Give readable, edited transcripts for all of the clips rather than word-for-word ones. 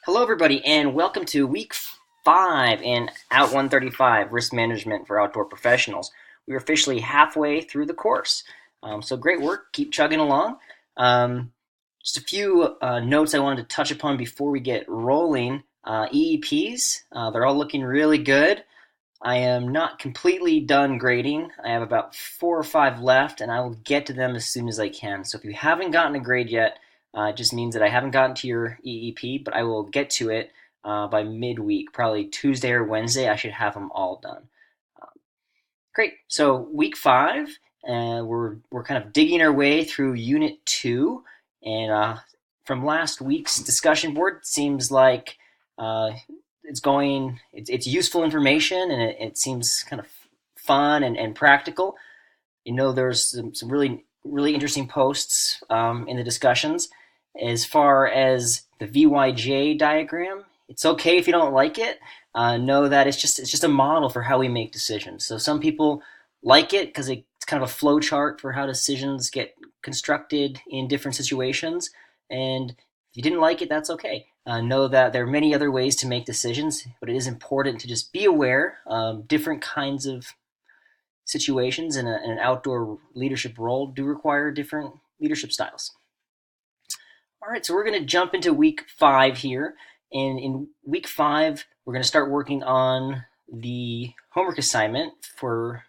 Hello, everybody, and welcome to week 5 in Out 135 Risk Management for Outdoor Professionals. We're officially halfway through the course. So great work. Keep chugging along. Just a few notes I wanted to touch upon before we get rolling. EEPs, they're all looking really good. I am not completely done grading. I have about 4 or 5 left, and I will get to them as soon as I can. So if you haven't gotten a grade yet, it just means that I haven't gotten to your EEP, but I will get to it by midweek, probably Tuesday or Wednesday. I should have them all done. Um, Great. So week 5, we're kind of digging our way through Unit 2, and from last week's discussion board, seems like uh, it's useful information, and it seems kind of fun and practical. There's some really interesting posts in the discussions. As far as the VYJ diagram, it's okay if you don't like it. Know that it's just a model for how we make decisions. So some people like it because it's kind of a flow chart for how decisions get constructed in different situations. And if you didn't like it, that's okay. Know that there are many other ways to make decisions, but it is important to just be aware. Different kinds of situations in an outdoor leadership role do require different leadership styles. All right, so we're going to jump into week 5 here. And in week 5, we're going to start working on the homework assignment for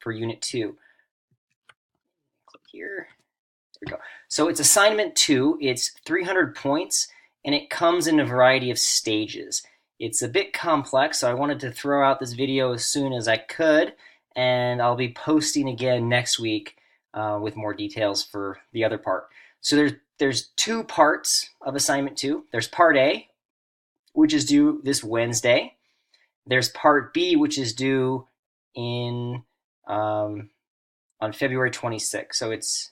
Unit 2. Click here. There we go. So it's assignment 2. It's 300 points, and it comes in a variety of stages. It's a bit complex, so I wanted to throw out this video as soon as I could, and I'll be posting again next week with more details for the other part. So there's 2 parts of assignment 2. There's part A, which is due this Wednesday. There's part B, which is due in on February 26th. So it's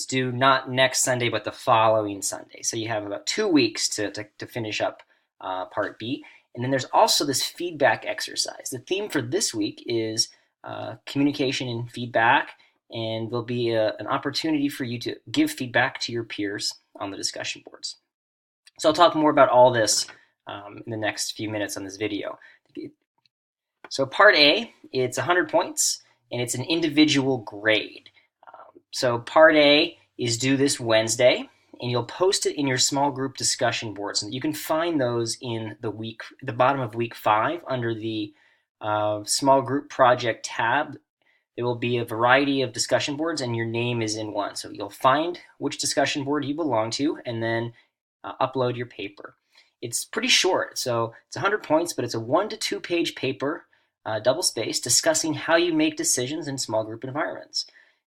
due not next Sunday, but the following Sunday. So you have about 2 weeks to finish up part B. And then there's also this feedback exercise. The theme for this week is communication and feedback, and there'll be an opportunity for you to give feedback to your peers on the discussion boards. So I'll talk more about all this in the next few minutes on this video. So part A, it's 100 points, and it's an individual grade. So part A is due this Wednesday, and you'll post it in your small group discussion boards. And you can find those in the bottom of week 5 under the small group project tab. There will be a variety of discussion boards, and your name is in one. So you'll find which discussion board you belong to, and then upload your paper. It's pretty short, so it's 100 points, but it's a 1 to 2 page paper, double spaced, discussing how you make decisions in small group environments.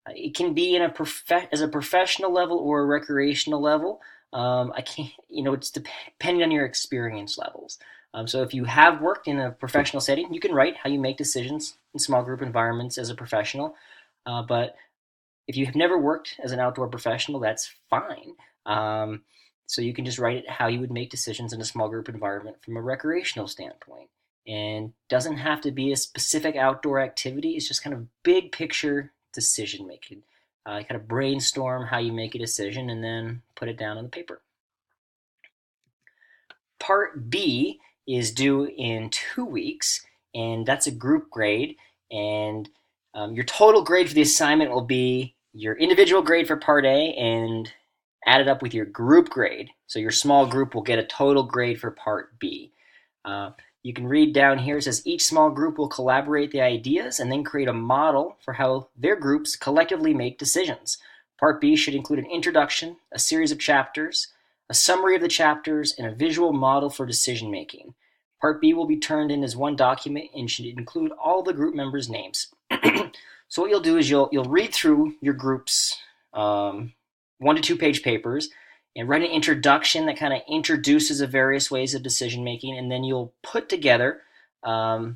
It can be as a professional level or a recreational level. It's depending on your experience levels. So if you have worked in a professional setting, you can write how you make decisions in small group environments as a professional. But if you have never worked as an outdoor professional, that's fine. So you can just write it how you would make decisions in a small group environment from a recreational standpoint. And doesn't have to be a specific outdoor activity. It's just kind of big picture decision making. Kind of brainstorm how you make a decision and then put it down on the paper. Part B is due in 2 weeks, and that's a group grade. And your total grade for the assignment will be your individual grade for part A and added up with your group grade. So your small group will get a total grade for part B. You can read down here, it says each small group will collaborate the ideas and then create a model for how their groups collectively make decisions. Part B should include an introduction, a series of chapters, a summary of the chapters, and a visual model for decision making. Part B will be turned in as one document and should include all the group members' names. So what you'll do is you'll read through your group's 1 to 2 page papers and write an introduction that kind of introduces the various ways of decision making, and then you'll put together a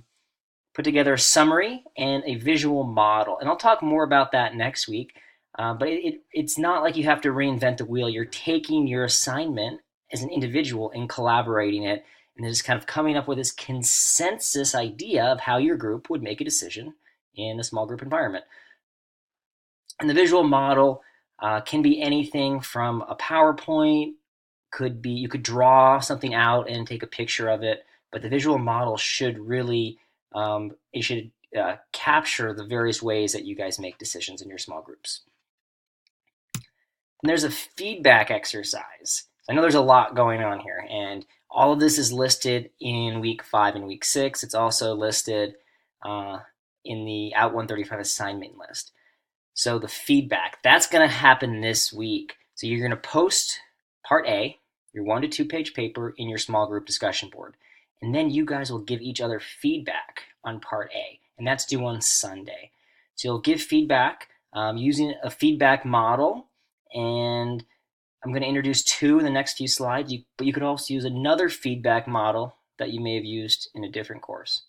summary and a visual model. And I'll talk more about that next week. But it's not like you have to reinvent the wheel. You're taking your assignment as an individual and collaborating it, and then just kind of coming up with this consensus idea of how your group would make a decision in a small group environment. And the visual model can be anything from a PowerPoint could be, you could draw something out and take a picture of it, but the visual model should really, it should capture the various ways that you guys make decisions in your small groups. And there's a feedback exercise. I know there's a lot going on here, and all of this is listed in week 5 and week 6. It's also listed in the Out 135 assignment list. So the feedback, that's going to happen this week. So you're going to post part A, your 1 to 2 page paper, in your small group discussion board. And then you guys will give each other feedback on part A, and that's due on Sunday. So you'll give feedback using a feedback model, and I'm going to introduce 2 in the next few slides, but you could also use another feedback model that you may have used in a different course.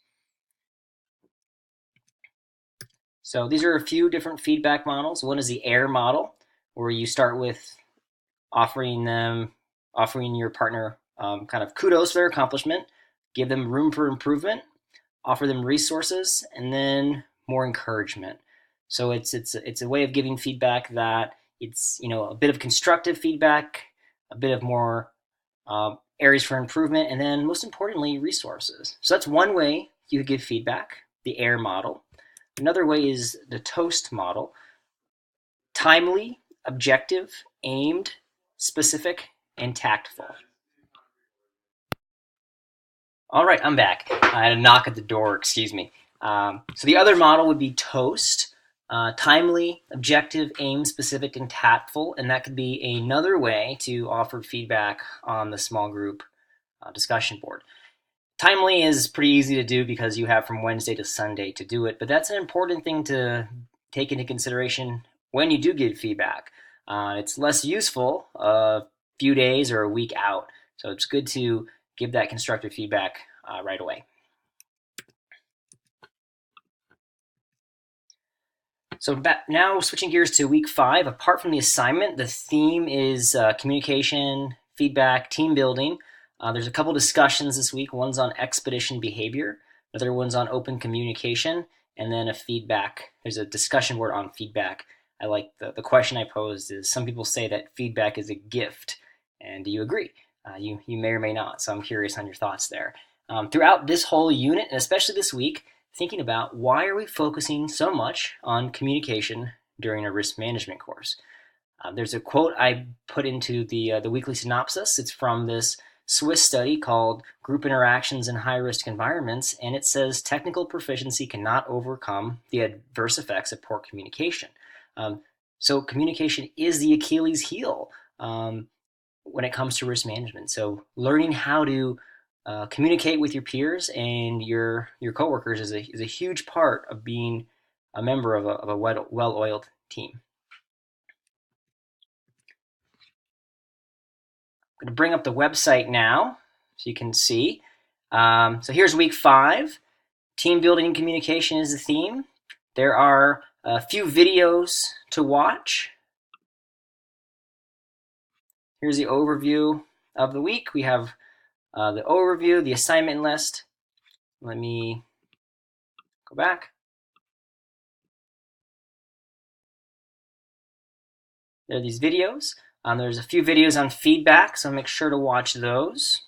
So these are a few different feedback models. One is the AIR model, where you start with offering your partner kind of kudos for their accomplishment, give them room for improvement, offer them resources, and then more encouragement. So it's a way of giving feedback that it's a bit of constructive feedback, a bit of more areas for improvement, and then most importantly, resources. So that's one way you could give feedback, the AIR model. Another way is the TOAST model: timely, objective, aimed, specific, and tactful. All right, I'm back. I had a knock at the door, excuse me. So the other model would be TOAST: timely, objective, aimed, specific, and tactful. And that could be another way to offer feedback on the small group discussion board. Timely is pretty easy to do because you have from Wednesday to Sunday to do it, but that's an important thing to take into consideration when you do give feedback. It's less useful a few days or a week out, so it's good to give that constructive feedback right away. So now switching gears to week 5, apart from the assignment, the theme is communication, feedback, team building. There's a couple discussions this week. One's on expedition behavior, another one's on open communication, and then there's a discussion board on feedback. I like the question I posed is, some people say that feedback is a gift, and do you agree? You may or may not, so I'm curious on your thoughts there. Throughout this whole unit, and especially this week, thinking about why are we focusing so much on communication during a risk management course. There's a quote I put into the weekly synopsis. It's from this Swiss study called Group Interactions in High-Risk Environments, and it says technical proficiency cannot overcome the adverse effects of poor communication. So communication is the Achilles heel when it comes to risk management. So learning how to communicate with your peers and your coworkers is a huge part of being a member of a well-oiled team. I'm going to bring up the website now so you can see. So here's week 5. Team building and communication is the theme. There are a few videos to watch. Here's the overview of the week. We have the overview, the assignment list. Let me go back. There are these videos. There's a few videos on feedback, so make sure to watch those.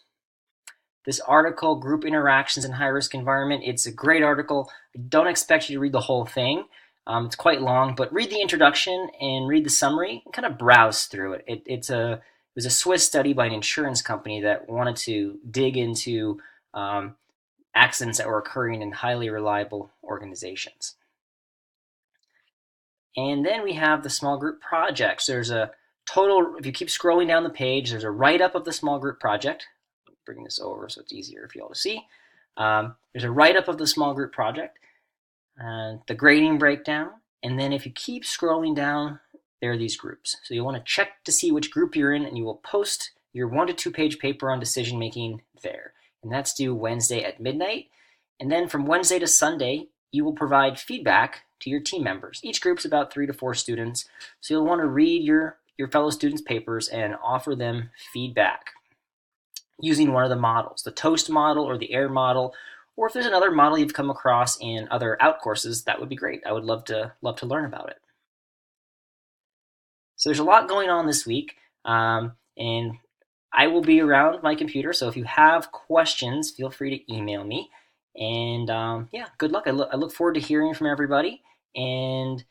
This article, Group Interactions in High-Risk Environment, it's a great article. I don't expect you to read the whole thing. It's quite long, but read the introduction and read the summary and kind of browse through it. It was a Swiss study by an insurance company that wanted to dig into accidents that were occurring in highly reliable organizations. And then we have the small group projects. There's a total, if you keep scrolling down the page, there's a write-up of the small group project. Bring this over so it's easier for you all to see. There's a write-up of the small group project, the grading breakdown, and then if you keep scrolling down, there are these groups. So you'll want to check to see which group you're in, and you will post your 1 to 2 page paper on decision making there. And that's due Wednesday at midnight. And then from Wednesday to Sunday, you will provide feedback to your team members. Each group's about 3 to 4 students, so you'll want to read your fellow students' papers and offer them feedback using one of the models, the TOAST model or the AIR model, or if there's another model you've come across in other out courses, that would be great. I would love to learn about it. So there's a lot going on this week, and I will be around my computer, so if you have questions, feel free to email me. And yeah, good luck. I look forward to hearing from everybody and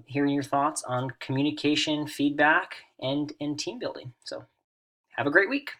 hearing your thoughts on communication, feedback, and team building. So have a great week.